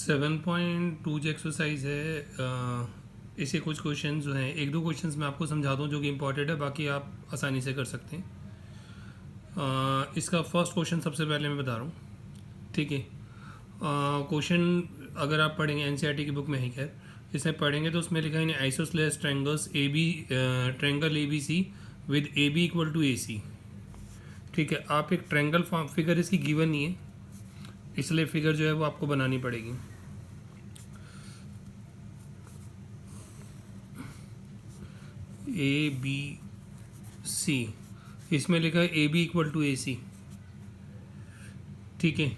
7.2 जो एक्सरसाइज है इसे कुछ क्वेश्चन जो हैं एक दो क्वेश्चंस मैं आपको समझा दूँ जो कि इम्पॉर्टेंट है, बाकी आप आसानी से कर सकते हैं। इसका फर्स्ट क्वेश्चन सबसे पहले मैं बता रहा हूँ, ठीक है। क्वेश्चन अगर आप पढ़ेंगे एनसीईआरटी की बुक में ही, खैर इसमें पढ़ेंगे तो उसमें लिखा है isosceles triangles A B triangle A B C with A B equal to A C, ठीक है। आप एक ट्रायंगल फॉर्म, फिगर इसकी गिवन नहीं है इसलिए फिगर जो है वो आपको बनानी पड़ेगी। ए बी सी, इसमें लिखा है A B equal to A C, ठीक है।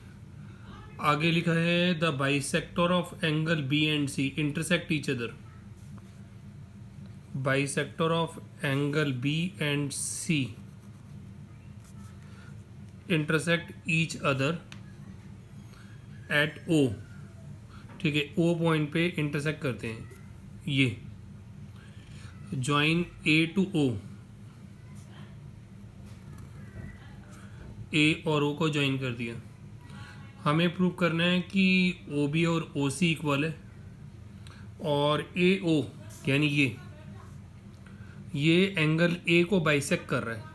आगे लिखा है the bisector of angle B and C intersect each other. Bisector of angle B and C intersect each other at O, ठीक है। ओ पॉइंट पे इंटरसेक्ट करते हैं ये। ज्वाइन ए टू ओ, ए और ओ को ज्वाइन कर दिया। हमें प्रूव करना है कि ओ बी और ओ सी इक्वल है और ए ओ यानी ये एंगल ए को बाइसेक्ट कर रहा है।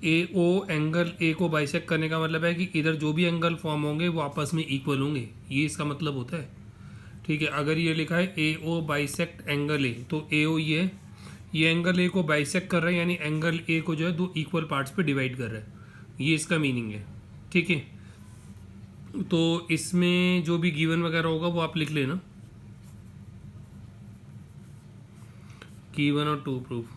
ए ओ एंगल ए को बाइसेक्ट करने का मतलब है कि इधर जो भी एंगल फॉर्म होंगे वो आपस में इक्वल होंगे, ये इसका मतलब होता है, ठीक है। अगर ये लिखा है ए ओ बाइसेक्ट एंगल ए, तो ए ओ ये एंगल ए को बाइसेक्ट कर रहा है, यानी एंगल ए को जो है दो इक्वल पार्ट्स पे डिवाइड कर रहा है, ये इसका मीनिंग है, ठीक है। तो इसमें जो भी गिवन वगैरह होगा वो आप लिख लेना, गिवन और टू प्रूफ।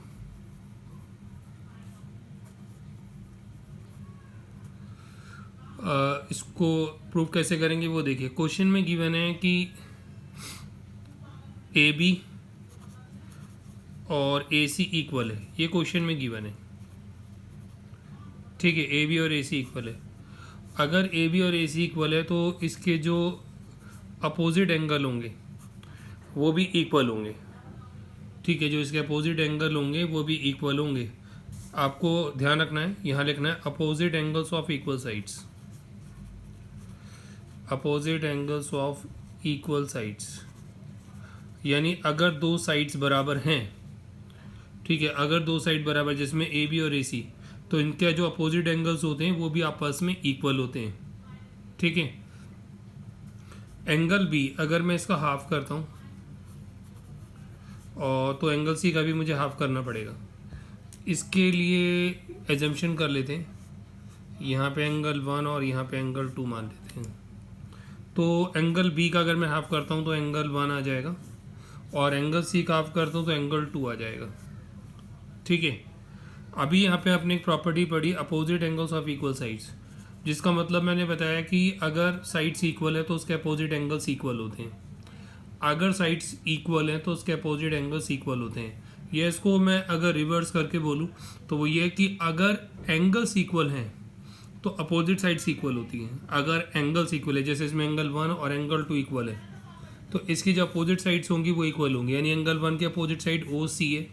इसको प्रूव कैसे करेंगे वो देखिए। क्वेश्चन में गिवन है कि ए बी और ए सी इक्वल है, ये क्वेश्चन में गिवन है, ठीक है। ए बी और ए सी इक्वल है। अगर ए बी और ए सी इक्वल है तो इसके जो अपोजिट एंगल होंगे वो भी इक्वल होंगे, ठीक है। जो इसके अपोजिट एंगल होंगे वो भी इक्वल होंगे। आपको ध्यान रखना है, यहाँ लिखना है opposite angles of equal sides, opposite angles of equal sides, यानी अगर दो साइड्स बराबर हैं, ठीक है। अगर दो साइड बराबर जिसमें ए बी और ए सी, तो इनके जो अपोजिट एंगल्स होते हैं वो भी आपस में इक्वल होते हैं, ठीक है। एंगल बी अगर मैं इसका हाफ करता हूँ और तो एंगल सी का भी मुझे हाफ करना पड़ेगा। इसके लिए एजम्पशन कर लेते हैं, यहाँ पे एंगल 1 और यहाँ पे एंगल 2 मान लेते हैं। तो एंगल बी का अगर मैं हाफ करता हूँ तो एंगल 1 आ जाएगा और एंगल सी का हाफ करता हूँ तो एंगल 2 आ जाएगा, ठीक है। अभी यहाँ पे आपने एक प्रॉपर्टी पढ़ी opposite angles of equal sides, जिसका मतलब मैंने बताया कि अगर साइड्स इक्वल है तो उसके अपोजिट एंगल्स इक्वल होते हैं। अगर साइड्स इक्वल हैं तो उसके अपोजिट एंगल्स इक्वल होते हैं। ये इसको मैं अगर रिवर्स करके बोलूँ तो वो ये कि अगर एंगल्स इक्वल हैं तो अपोजिट साइड्स इक्वल होती हैं। अगर एंगल्स इक्वल है, जैसे इसमें एंगल 1 और एंगल 2 इक्वल है, तो इसकी जो अपोजिट साइड्स होंगी वो इक्वल होंगी, यानी एंगल 1 की अपोजिट साइड ओ सी है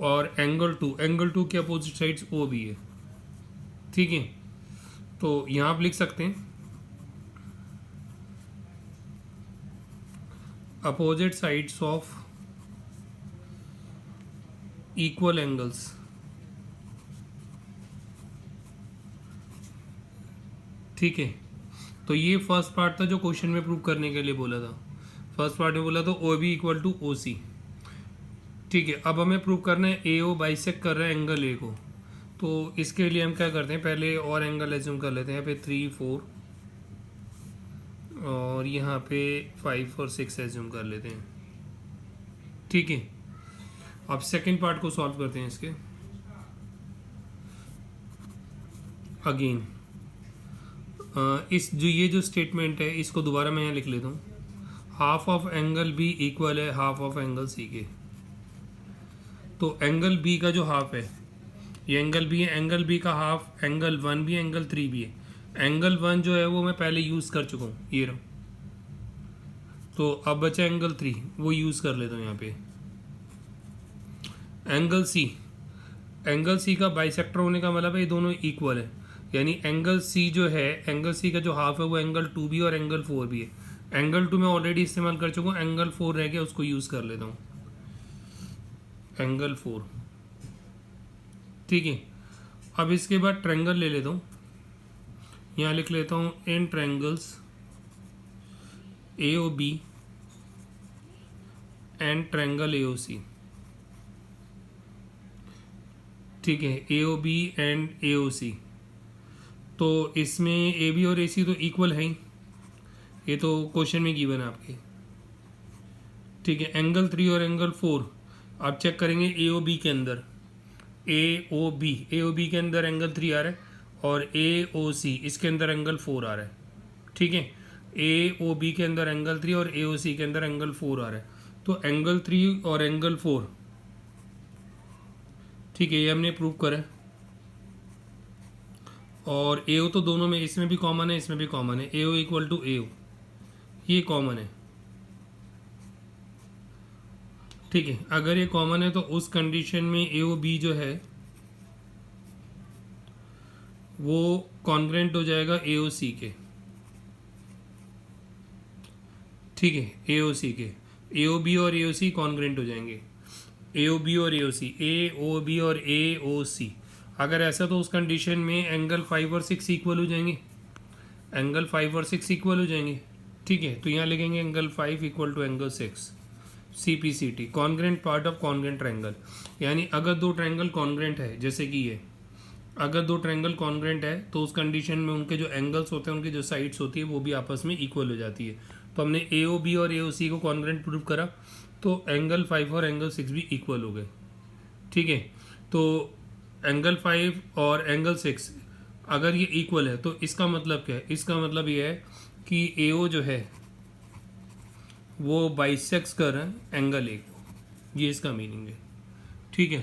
और एंगल 2 के अपोजिट साइड्स ओ भी है, ठीक है। तो यहाँ आप लिख सकते हैं opposite sides of equal angles, ठीक है। तो ये फर्स्ट पार्ट था जो क्वेश्चन में प्रूव करने के लिए बोला था। फर्स्ट पार्ट में बोला तो O B equal to O C, ठीक है। अब हमें प्रूव करना है ए ओ बाइसेक्ट कर रहा है एंगल ए को, तो इसके लिए हम क्या करते हैं, पहले और एंगल एज्यूम कर लेते हैं। यहाँ पे 3, 4 और यहाँ पे 5 और 6 एज्यूम कर लेते हैं, ठीक है। अब सेकंड पार्ट को सॉल्व करते हैं इसके। अगेन इस जो ये जो स्टेटमेंट है इसको दोबारा मैं यहाँ लिख लेता हूँ, half of angle B equal है हाफ ऑफ एंगल सी के। तो एंगल बी का जो हाफ है ये एंगल बी है, एंगल बी का हाफ एंगल 1 भी है, एंगल 3 भी है। एंगल 1 जो है वो मैं पहले यूज़ कर चुका हूँ, ये रहा। तो अब बचा एंगल 3, वो यूज़ कर लेता हूँ यहाँ पे। एंगल सी का बाइसेक्टर होने का मतलब है ये दोनों इक्वल है, यानी एंगल सी जो है, एंगल सी का जो हाफ है वो एंगल 2 भी और एंगल 4 भी है। एंगल 2 मैं ऑलरेडी इस्तेमाल कर चुका हूँ, एंगल 4 रह गया, उसको यूज़ कर लेता हूँ, एंगल 4। ठीक है, अब इसके बाद ट्रायंगल ले लेता हूँ, यहाँ लिख लेता हूँ in triangles AOB and triangle AOC। ठीक है, AOB एंड AOC, तो इसमें AB और AC तो इक्वल है ही, ये तो क्वेश्चन में गिवन है आपके। ठीक है, एंगल 3 और एंगल 4 आप चेक करेंगे AOB के अंदर, AOB के अंदर एंगल 3 आ रहा है और AOC इसके अंदर एंगल 4 आ रहा है। ठीक है, AOB के अंदर एंगल 3 और AOC के अंदर एंगल 4 आ रहा है, तो एंगल 3 और एंगल 4, ठीक है, ये हमने प्रूव करा है। और AO तो दोनों में, इसमें भी कॉमन है, इसमें भी कॉमन है, AO इक्वल टू AO, ये कॉमन है। ठीक है, अगर ये कॉमन है तो उस कंडीशन में AOB जो है वो कॉन्ग्रेंट हो जाएगा AOC के। ठीक है, AOC के, AOB और AOC कॉन्ग्रेंट हो जाएंगे, AOB और AOB और AOC। अगर ऐसा तो उस कंडीशन में एंगल 5 और 6 इक्वल हो जाएंगे, एंगल 5 और 6 इक्वल हो जाएंगे। ठीक है, तो यहाँ लिखेंगे angle 5 equal to angle 6, CPCT, congruent part of congruent triangle. यानी अगर दो ट्रायंगल कॉन्ग्रेंट है, जैसे कि ये, अगर दो ट्रायंगल कॉन्ग्रेंट है तो उस कंडीशन में उनके जो एंगल्स होते हैं, उनकी जो साइड्स होती है वो भी आपस में इक्वल हो जाती है। तो हमने AOB और AOC को कॉन्ग्रेंट प्रूव करा, तो एंगल 5 और एंगल 6 भी इक्वल हो गए। ठीक है, तो एंगल 5 और एंगल 6 अगर ये इक्वल है तो इसका मतलब क्या है? इसका मतलब ये है कि AO जो है वो बाइसेक्स कर रहा है एंगल A को, ये इसका मीनिंग है। ठीक है,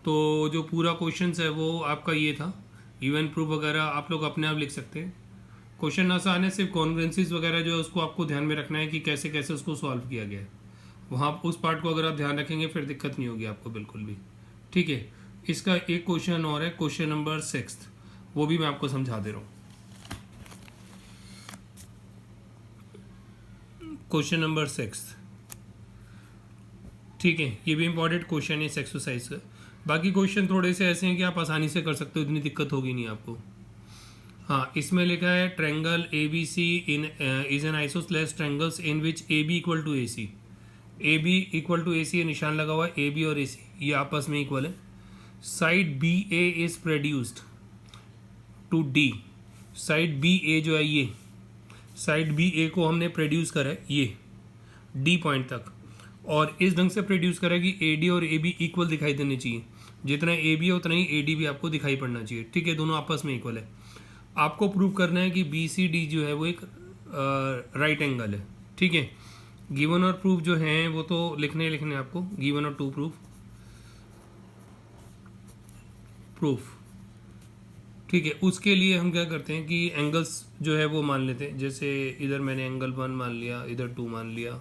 तो जो पूरा क्वेश्चन है वो आपका ये था। इवन प्रूफ वगैरह आप लोग अपने आप लिख सकते हैं। क्वेश्चन आसान है, सिर्फ कॉन्ग्रुएंसीज वगैरह जो है उसको आपको ध्यान में रखना है कि कैसे कैसे उसको सॉल्व किया गया है। वहाँ उस पार्ट को अगर आप ध्यान रखेंगे फिर दिक्कत नहीं होगी आपको बिल्कुल भी। ठीक है, इसका एक क्वेश्चन और है, क्वेश्चन नंबर 6, वो भी मैं आपको समझा दे रहा हूँ। क्वेश्चन नंबर 6, ठीक है, ये भी इंपॉर्टेंट क्वेश्चन है इस एक्सरसाइज का। बाकी क्वेश्चन थोड़े से ऐसे हैं कि आप आसानी से कर सकते हो, इतनी दिक्कत होगी नहीं आपको। हाँ, इसमें लिखा है triangle ABC is an isosceles triangles in which AB equal to AC, AB equal to AC निशान लगा हुआ है, AB और AC ये आपस में इक्वल है। Side BA is produced to D, side BA जो है ये, साइड BA को हमने प्रोड्यूस करा है ये D पॉइंट तक, और इस ढंग से प्रोड्यूस करा कि AD और AB इक्वल दिखाई देने चाहिए। जितना AB है उतना ही AD भी आपको दिखाई पड़ना चाहिए। ठीक है, दोनों आपस में इक्वल है। आपको प्रूव करना है कि BCD जो है वो एक राइट एंगल है। ठीक है, गिवन और प्रूफ जो हैं वो तो लिखने आपको, गिवन और टू प्रूफ। ठीक है, उसके लिए हम क्या करते हैं कि एंगल्स जो है वो मान लेते हैं। जैसे इधर मैंने एंगल 1 मान लिया, इधर 2 मान लिया,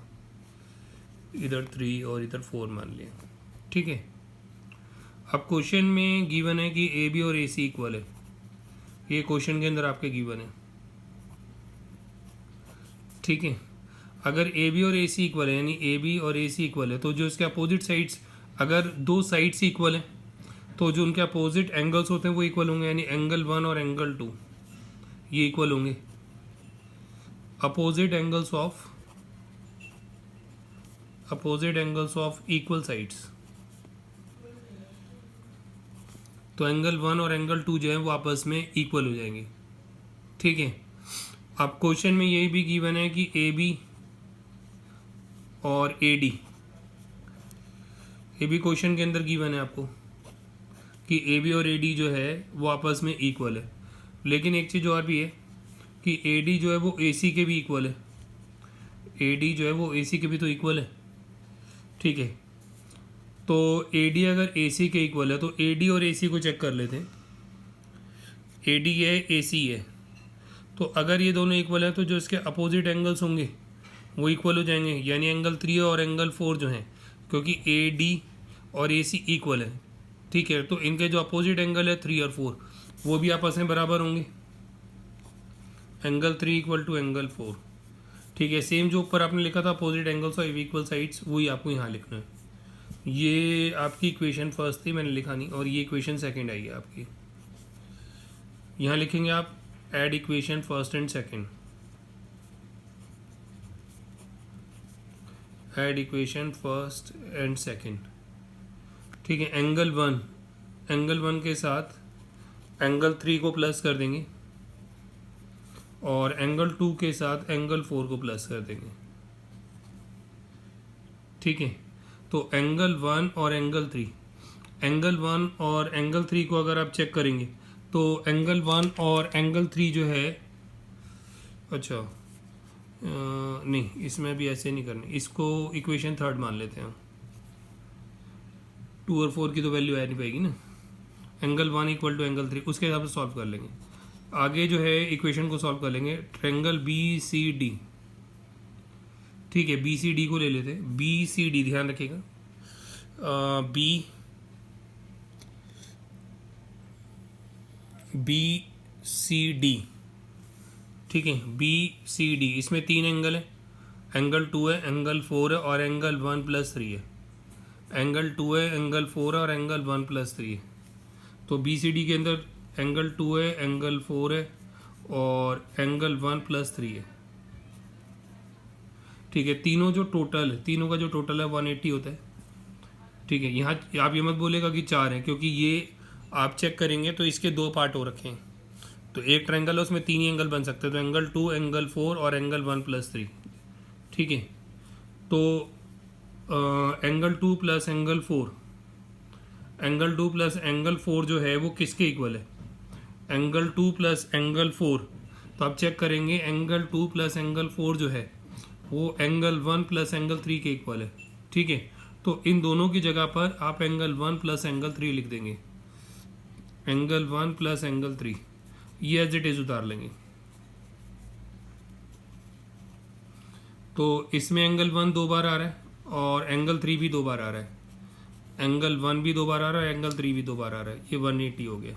इधर 3 और इधर 4 मान लिया। ठीक है, अब क्वेश्चन में गिवन है कि AB और AC इक्वल है, ये क्वेश्चन के अंदर आपके गिवन है। ठीक है, अगर AB और AC इक्वल है, यानी AB और AC इक्वल है, तो जो इसके अपोजिट साइड्स, अगर दो साइड्स इक्वल है तो जो उनके अपोजिट एंगल्स होते हैं वो इक्वल होंगे, यानी एंगल 1 और एंगल 2 ये इक्वल होंगे। Opposite angles of equal sides, तो एंगल 1 और एंगल 2 जो है वो आपस में इक्वल हो जाएंगे। ठीक है, अब क्वेश्चन में यही भी गिवन है कि AB और AD, ये भी क्वेश्चन के अंदर गिवन है आपको कि AB और AD जो है वो आपस में इक्वल है। लेकिन एक चीज़ और भी है कि AD जो है वो AC के भी इक्वल है, AD जो है वो AC के भी तो इक्वल है। ठीक है, तो AD अगर AC के इक्वल है तो AD और AC को चेक कर लेते हैं। AD है, AC है, तो अगर ये दोनों इक्वल है तो जो इसके अपोजिट एंगल्स होंगे वो इक्वल हो जाएंगे, यानी एंगल 3 और एंगल 4 जो हैं, क्योंकि AD और AC इक्वल है। ठीक है, तो इनके जो अपोजिट एंगल है 3 और 4 वो भी आपस में बराबर होंगे, एंगल 3 इक्वल टू एंगल 4। ठीक है, सेम जो ऊपर आपने लिखा था opposite angles of equal sides, वही आपको यहाँ लिखना है। ये आपकी इक्वेशन फर्स्ट थी, मैंने लिखा नहीं, और ये इक्वेशन सेकंड आई है आपकी। यहाँ लिखेंगे आप add equation first and second, add equation first and second. ठीक है, एंगल वन के साथ एंगल 3 को प्लस कर देंगे और एंगल 2 के साथ एंगल 4 को प्लस कर देंगे। ठीक है, तो एंगल 1 और एंगल 3 को अगर आप चेक करेंगे तो एंगल 1 और एंगल 3 जो है, अच्छा नहीं, इसमें भी ऐसे नहीं करनी, इसको इक्वेशन थर्ड मान लेते हैं। 2 और 4 की तो वैल्यू आ नहीं पाएगी ना। एंगल 1 इक्वल टू एंगल 3, उसके हिसाब से सॉल्व कर लेंगे। आगे जो है इक्वेशन को सॉल्व कर लेंगे। ट्रायंगल BCD, ठीक है, BCD को ले लेते हैं। BCD ध्यान रखिएगा, BCD, ठीक है, BCD, इसमें 3 एंगल है, एंगल 2 है, एंगल 4 है और एंगल 1 + 3 है। एंगल 2 है, एंगल 4 है और एंगल 1 + 3 है। तो BCD के अंदर एंगल 2 है, एंगल 4 है और एंगल 1 + 3 है। ठीक है, तीनों का जो टोटल है 180 होता है। ठीक है, यहाँ आप ये मत बोलेगा कि 4 है, क्योंकि ये आप चेक करेंगे तो इसके 2 पार्ट हो रखे हैं। तो एक ट्रायंगल है, उसमें 3 ही एंगल बन सकते हैं, तो एंगल 2, एंगल 4 और एंगल 1 + 3। ठीक है, तो एंगल 2 + एंगल 4, एंगल 2 + एंगल 4 जो है वो किसके इक्वल है? Angle 2 + angle 4। तो आप चेक करेंगे एंगल 2 + एंगल 4 जो है वो एंगल 1 + एंगल 3 के इक्वल है। ठीक है, तो इन दोनों की जगह पर आप एंगल 1 + एंगल 3 लिख देंगे। एंगल 1 + एंगल 3, ये एज इट इज उतार लेंगे। तो इसमें एंगल 1 2 बार आ रहा है और एंगल 3 भी 2 बार आ रहा है। एंगल 1 भी 2 बार आ रहा है, एंगल 3 भी 2 बार आ रहा है, ये 180 हो गया।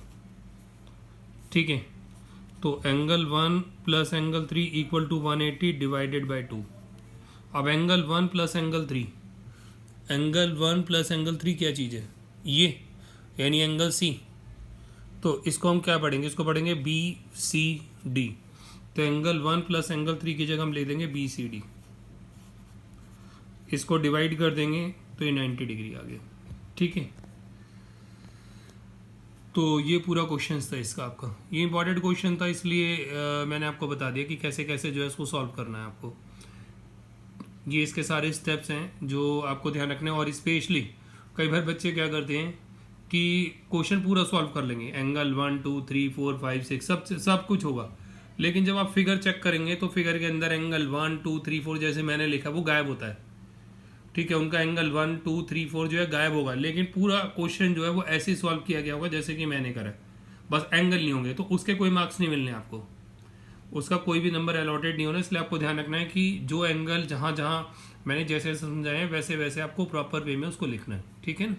ठीक है, तो angle 1 + angle 3 equal to 180 divided by 2। अब एंगल 1 + एंगल 3, एंगल 1 + एंगल 3 क्या चीज़ है? ये यानी एंगल C। तो इसको हम क्या पढ़ेंगे? इसको पढ़ेंगे BCD। तो एंगल 1 + एंगल 3 की जगह हम ले देंगे BCD, इसको डिवाइड कर देंगे तो ये 90 डिग्री आ गया। ठीक है, तो ये पूरा क्वेश्चन था इसका आपका। ये इंपॉर्टेंट क्वेश्चन था, इसलिए मैंने आपको बता दिया कि कैसे कैसे जो है इसको सॉल्व करना है आपको। ये इसके सारे स्टेप्स हैं जो आपको ध्यान रखने हैं। और स्पेशली कई बार बच्चे क्या करते हैं कि क्वेश्चन पूरा सॉल्व कर लेंगे, एंगल 1 2 3 4 5 6 सब कुछ होगा, लेकिन जब आप फिगर चेक करेंगे तो फिगर के अंदर एंगल 1 2 3 4 जैसे मैंने लिखा वो गायब होता है। ठीक है, उनका एंगल 1 2 3 4 जो है गायब होगा, लेकिन पूरा क्वेश्चन जो है वो ऐसे सॉल्व किया गया होगा जैसे कि मैंने करा, बस एंगल नहीं होंगे, तो उसके कोई मार्क्स नहीं मिलने आपको, उसका कोई भी नंबर अलॉटेड नहीं होना। इसलिए आपको ध्यान रखना है कि जो एंगल जहाँ जहाँ मैंने जैसे समझाए हैं वैसे वैसे आपको प्रॉपर वे में उसको लिखना है। ठीक है ना।